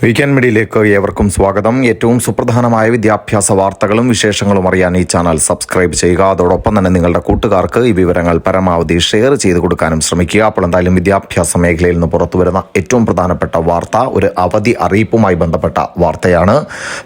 Weekend മീഡിയയിലേക്ക് ഏവർക്കും സ്വാഗതം. ഏറ്റവും സുപ്രധാനമായ വിദ്യാഭ്യാസ വാർത്തകളും വിശേഷങ്ങളും അറിയാൻ ഈ ചാനൽ സബ്സ്ക്രൈബ് ചെയ്യുക. അതോടൊപ്പം തന്നെ നിങ്ങളുടെ കൂട്ടുകാർക്ക് ഈ വിവരങ്ങൾ പരമാവധി ഷെയർ ചെയ്ത് കൊടുക്കാനും ശ്രമിക്കുക. അപ്പോൾ എന്തായാലും വിദ്യാഭ്യാസ മേഖലയിൽ നിന്ന് പുറത്തുവരുന്ന ഏറ്റവും പ്രധാനപ്പെട്ട വാർത്ത ഒരു അവധി അറിയിപ്പുമായി ബന്ധപ്പെട്ട വാർത്തയാണ്.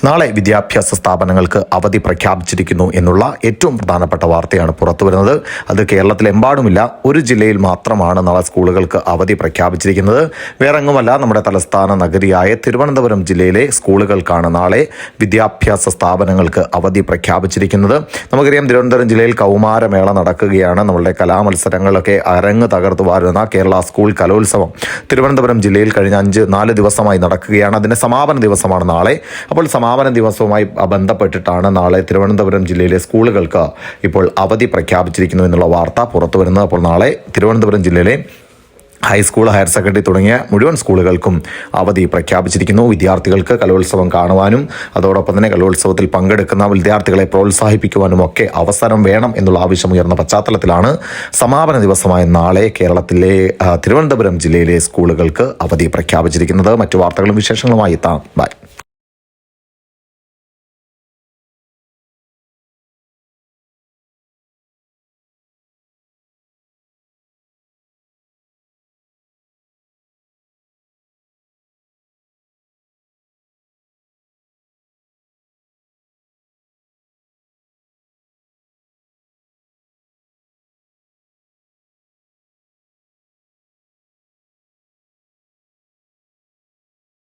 നാളെ വിദ്യാഭ്യാസ സ്ഥാപനങ്ങൾക്ക് അവധി പ്രഖ്യാപിച്ചിരിക്കുന്നു എന്നുള്ള ഏറ്റവും പ്രധാനപ്പെട്ട വാർത്തയാണ് പുറത്തുവരുന്നത്. അത് കേരളത്തിലെമ്പാടുമില്ല, ഒരു ജില്ലയിൽ മാത്രമാണ് നാളെ സ്കൂളുകൾക്ക് അവധി പ്രഖ്യാപിച്ചിരിക്കുന്നത്. വേറെങ്ങുമല്ല, നമ്മുടെ തലസ്ഥാന നഗരിയായ തിരുവനന്തപുരം ജില്ലയിലെ സ്കൂളുകൾക്കാണ് നാളെ വിദ്യാഭ്യാസ സ്ഥാപനങ്ങൾക്ക് അവധി പ്രഖ്യാപിച്ചിരിക്കുന്നത്. നമുക്കറിയാം, തിരുവനന്തപുരം ജില്ലയിൽ കൗമാരമേള നടക്കുകയാണ്. നമ്മളുടെ കലാമത്സരങ്ങളൊക്കെ അരങ്ങ് തകർത്തു വാരുന്ന കേരള സ്കൂൾ കലോത്സവം തിരുവനന്തപുരം ജില്ലയിൽ കഴിഞ്ഞ 4 ദിവസമായി നടക്കുകയാണ്. അതിൻ്റെ സമാപന ദിവസമാണ് നാളെ. അപ്പോൾ സമാപന ദിവസവുമായി ബന്ധപ്പെട്ടിട്ടാണ് നാളെ തിരുവനന്തപുരം ജില്ലയിലെ സ്കൂളുകൾക്ക് ഇപ്പോൾ അവധി പ്രഖ്യാപിച്ചിരിക്കുന്നു എന്നുള്ള വാർത്ത പുറത്തു വരുന്നത്. അപ്പോൾ നാളെ തിരുവനന്തപുരം ജില്ലയിലെ ഹൈസ്കൂൾ, ഹയർ സെക്കൻഡറി തുടങ്ങിയ മുഴുവൻ സ്കൂളുകൾക്കും അവധി പ്രഖ്യാപിച്ചിരിക്കുന്നു. വിദ്യാർത്ഥികൾക്ക് കലോത്സവം കാണുവാനും അതോടൊപ്പം തന്നെ കലോത്സവത്തിൽ പങ്കെടുക്കുന്ന വിദ്യാർത്ഥികളെ പ്രോത്സാഹിപ്പിക്കുവാനും ഒക്കെ അവസരം വേണം എന്നുള്ള ആവശ്യമുയർന്ന പശ്ചാത്തലത്തിലാണ് സമാപന ദിവസമായ നാളെ കേരളത്തിലെ തിരുവനന്തപുരം ജില്ലയിലെ സ്കൂളുകൾക്ക് അവധി പ്രഖ്യാപിച്ചിരിക്കുന്നത്. മറ്റു വാർത്തകളും വിശേഷങ്ങളുമായി എത്താം. ബൈ.